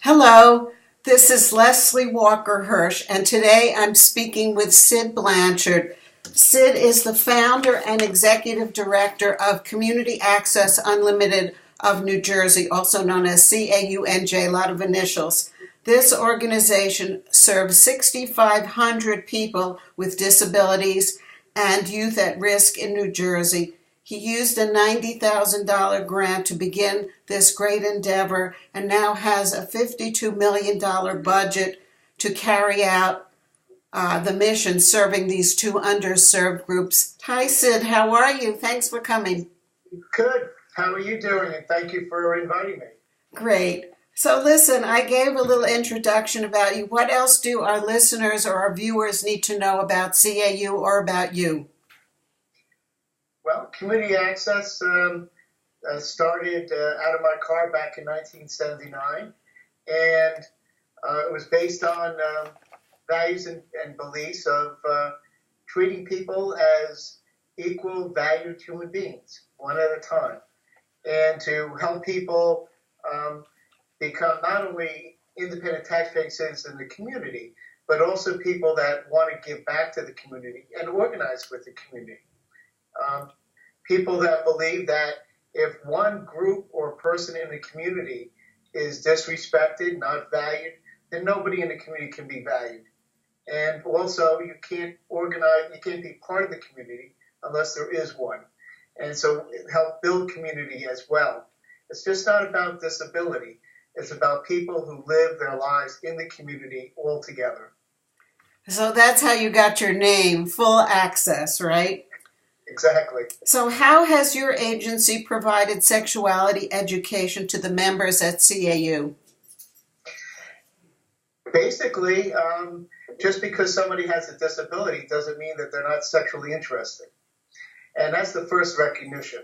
Hello, this is Leslie Walker-Hirsch, and today I'm speaking with Sid Blanchard. Sid is the founder and executive director of Community Access Unlimited of New Jersey, also known as CAUNJ, a lot of initials. This organization serves 6,500 people with disabilities and youth at risk in New Jersey. He used a $90,000 grant to begin this great endeavor and now has a $52 million budget to carry out the mission serving these two underserved groups. Hi, Sid. How are you? Thanks for coming. Good. How are you doing? And thank you for inviting me. Great. So listen, I gave a little introduction about you. What else do our listeners or our viewers need to know about CAU or about you? Well, community access started out of my car back in 1979, and it was based on values and beliefs of treating people as equal valued human beings, one at a time, and to help people become not only independent tax-paying citizens in the community, but also people that want to give back to the community and organize with the community. People that believe that if one group or person in the community is disrespected, not valued, then nobody in the community can be valued. And also, you can't organize, you can't be part of the community unless there is one. And so it helps build community as well. It's just not about disability. It's about people who live their lives in the community all together. So that's how you got your name, Full Access, right? Exactly. So how has your agency provided sexuality education to the members at CAU? Basically, just because somebody has a disability doesn't mean that they're not sexually interested. And that's the first recognition,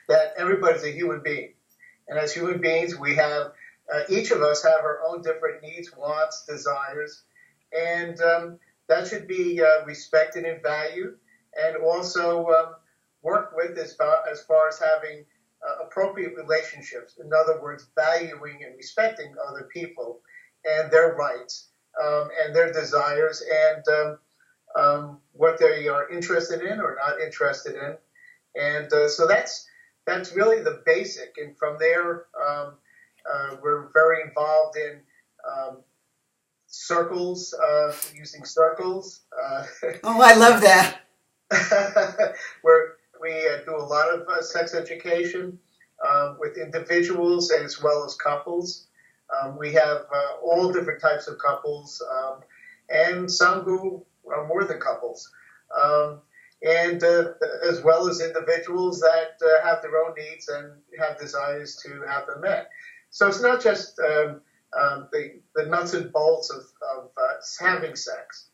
that everybody's a human being. And as human beings, we have, each of us have our own different needs, wants, desires, and that should be respected and valued, and also worked with as far as having appropriate relationships. In other words, valuing and respecting other people and their rights and their desires and what they are interested in or not interested in. And so that's really the basic. And from there, we're very involved in circles, using circles. Oh, I love that. Where we do a lot of sex education with individuals as well as couples. We have all different types of couples and some who are more than couples. And as well as individuals that have their own needs and have desires to have them met. So it's not just the nuts and bolts of having sex.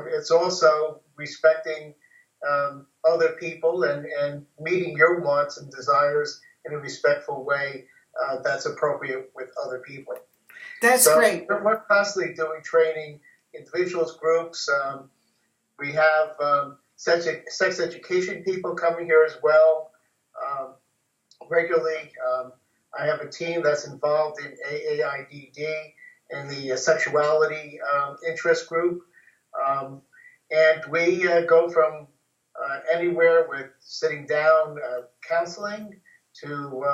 It's also respecting other people and meeting your wants and desires in a respectful way that's appropriate with other people. That's great. We're constantly doing training, individuals, groups. We have sex education people coming here as well regularly. I have a team that's involved in AAIDD and the sexuality interest group. And we go from anywhere with sitting down counseling to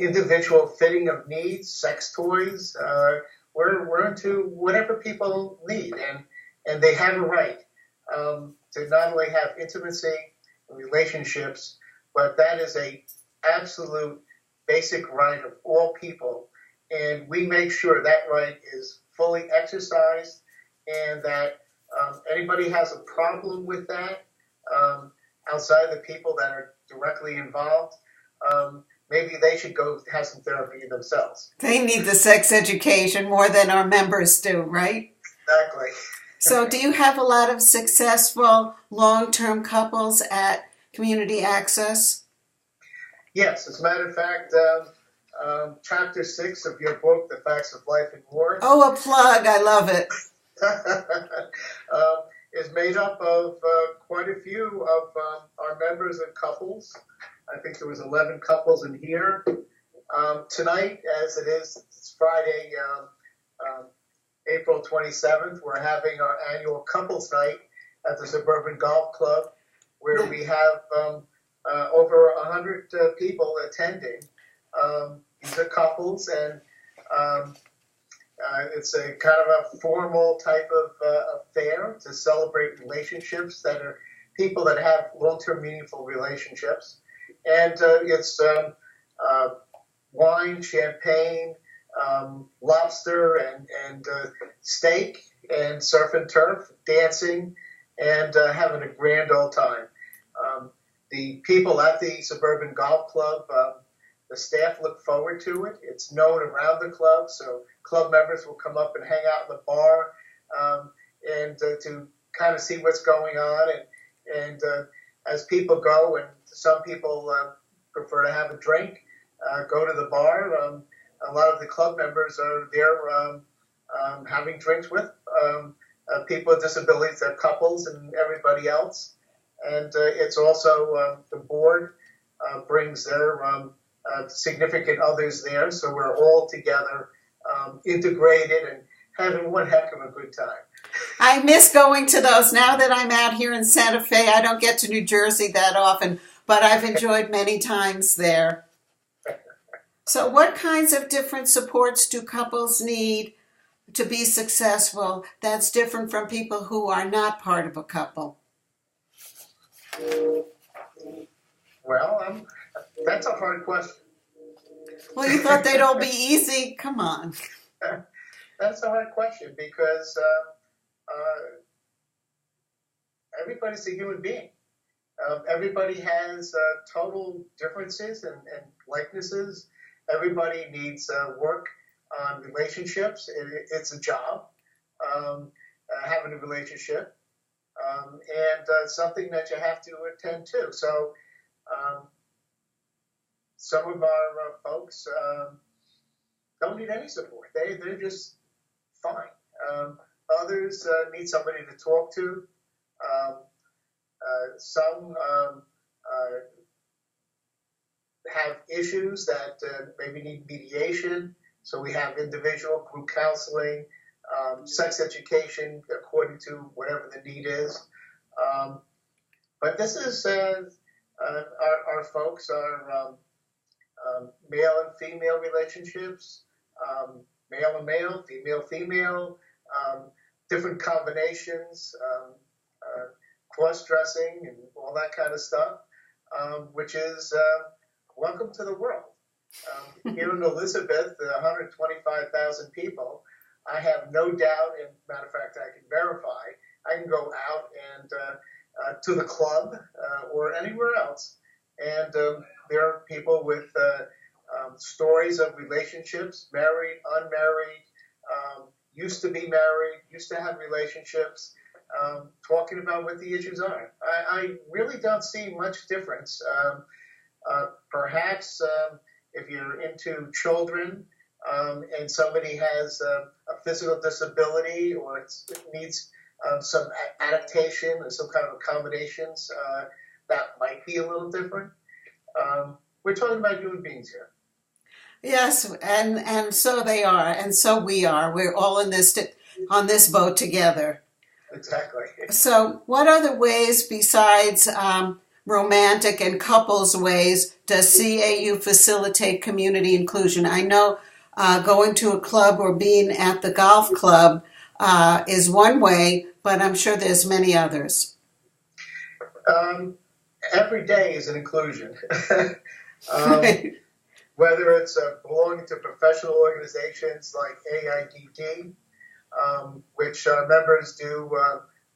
individual fitting of needs, sex toys. We're into whatever people need, and they have a right to not only have intimacy and relationships, but that is a absolute basic right of all people. And we make sure that right is fully exercised, and that anybody has a problem with that outside the people that are directly involved, maybe they should go have some therapy themselves. They need the sex education more than our members do, right? Exactly. So do you have a lot of successful long-term couples at Community Access? Yes, as a matter of fact, chapter 6 of your book, The Facts of Life and More. Oh, a plug. I love it. Is made up of quite a few of our members and couples. I think there was 11 couples in here. Tonight, as it is, it's Friday, April 27th, we're having our annual couples night at the Suburban Golf Club, where we have over 100 people attending. These are couples, and it's a kind of a formal type of affair to celebrate relationships that are people that have long-term meaningful relationships. And it's wine, champagne, lobster, and steak, and surf and turf, dancing, and having a grand old time. The people at the Suburban Golf Club, the staff look forward to it. It's known around the club, so club members will come up and hang out in the bar and to kind of see what's going on. And as people go, and some people prefer to have a drink, go to the bar. A lot of the club members are there having drinks with people with disabilities, their couples, and everybody else. And it's also the board brings their significant others there, so we're all together, integrated, and having one heck of a good time. I miss going to those. Now that I'm out here in Santa Fe, I don't get to New Jersey that often, but I've enjoyed many times there. So what kinds of different supports do couples need to be successful that's different from people who are not part of a couple? Well, that's a hard question. Well, you thought they'd all be easy? Come on. That's a hard question because everybody's a human being. Everybody has total differences and likenesses. Everybody needs work on relationships. It's a job, having a relationship, and something that you have to attend to. So some of our folks don't need any support. They're just fine. Others need somebody to talk to. Some have issues that maybe need mediation. So we have individual, group counseling, sex education, according to whatever the need is. But this is our folks are male and female relationships, male and male, female, different combinations, cross-dressing, and all that kind of stuff, which is welcome to the world. Here in Elizabeth, 125,000 people, I have no doubt, and matter of fact, I can verify, I can go out and to the club or anywhere else, and there are people with stories of relationships, married, unmarried, used to be married, used to have relationships, talking about what the issues are. I really don't see much difference. Perhaps if you're into children and somebody has a physical disability or it needs some adaptation or some kind of accommodations, that might be a little different. We're talking about human beings here. Yes, and so they are, and so we are. We're all in this on this boat together. Exactly. So what other ways besides romantic and couples ways does CAU facilitate community inclusion? I know going to a club or being at the golf club is one way, but I'm sure there's many others. Every day is an inclusion. Whether it's belonging to professional organizations like AIDD, which our members do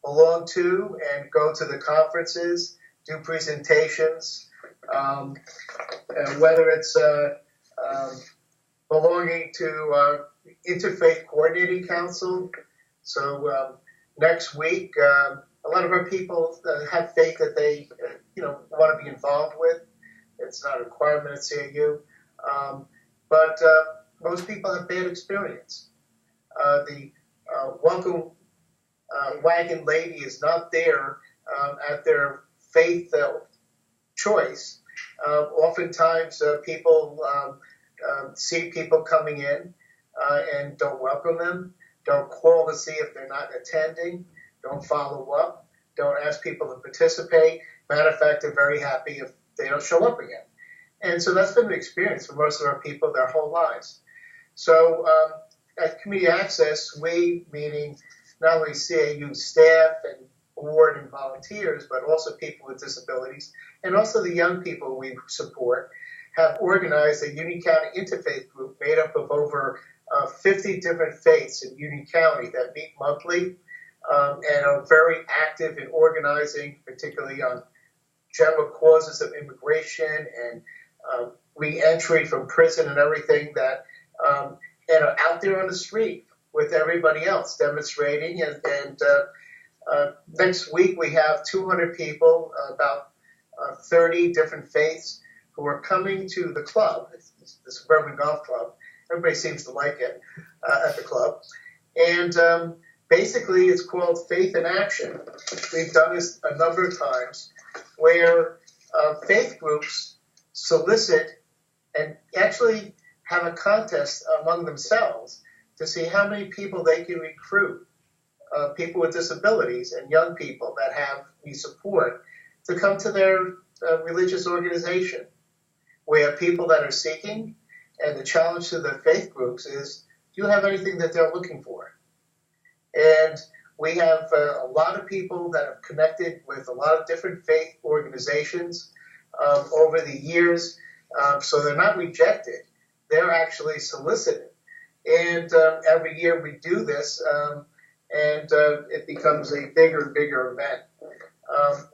belong to and go to the conferences, do presentations, and whether it's belonging to Interfaith Coordinating Council. So next week, a lot of our people have faith that they want to be involved with. It's not a requirement at CAU. But most people have bad experience. The welcome wagon lady is not there at their faith choice. Oftentimes people see people coming in and don't welcome them, don't call to see if they're not attending, don't follow up, don't ask people to participate. Matter of fact, they're very happy if they don't show up again. And so that's been the experience for most of our people their whole lives. So at Community Access, we, meaning not only CAU staff and board and volunteers, but also people with disabilities, and also the young people we support, have organized a Union County Interfaith Group made up of over 50 different faiths in Union County that meet monthly and are very active in organizing, particularly on general causes of immigration and re-entry from prison and everything that, and are out there on the street with everybody else demonstrating. And next week we have 200 people, about 30 different faiths who are coming to the club, the Suburban Golf Club. Everybody seems to like it at the club. And basically it's called Faith in Action. We've done this a number of times where faith groups solicit and actually have a contest among themselves to see how many people they can recruit, people with disabilities and young people that have we support, to come to their religious organization. We have people that are seeking, and the challenge to the faith groups is, do you have anything that they're looking for? And we have a lot of people that have connected with a lot of different faith organizations over the years, so they're not rejected. They're actually solicited. And every year we do this, and it becomes a bigger and bigger event.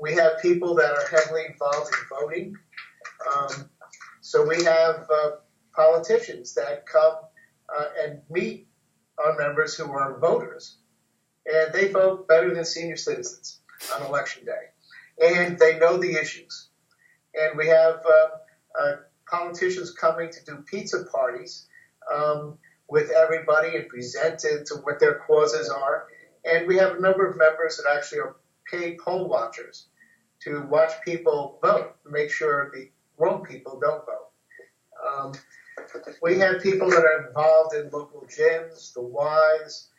We have people that are heavily involved in voting. So we have politicians that come and meet our members who are voters. And they vote better than senior citizens on election day. And they know the issues. And we have politicians coming to do pizza parties with everybody and present it to what their causes are. And we have a number of members that actually are paid poll watchers to watch people vote, make sure the wrong people don't vote. We have people that are involved in local gyms, the Ys,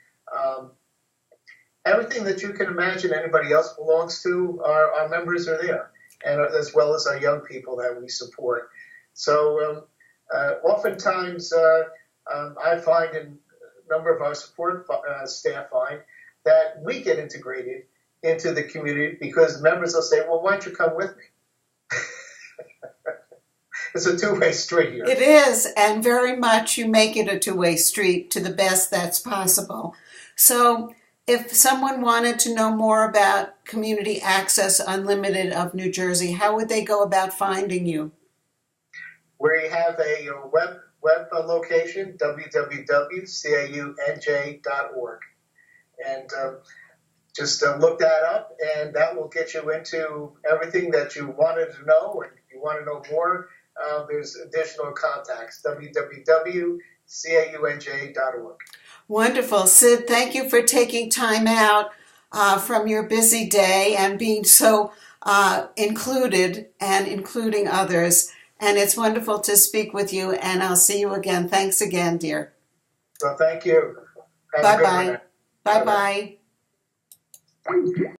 everything that you can imagine anybody else belongs to, our members are there, and as well as our young people that we support. So oftentimes I find, and a number of our support staff find, that we get integrated into the community because members will say, well, why don't you come with me? It's a two-way street here. It is, and very much you make it a two-way street to the best that's possible. So if someone wanted to know more about Community Access Unlimited of New Jersey, how would they go about finding you? We have a web location, www.cauNJ.org. And just look that up, and that will get you into everything that you wanted to know, or if you want to know more, there's additional contacts, www.cauNJ.org. Wonderful. Sid, thank you for taking time out from your busy day and being so included and including others. And it's wonderful to speak with you, and I'll see you again. Thanks again, dear. Well, thank you. Bye-bye. Bye-bye.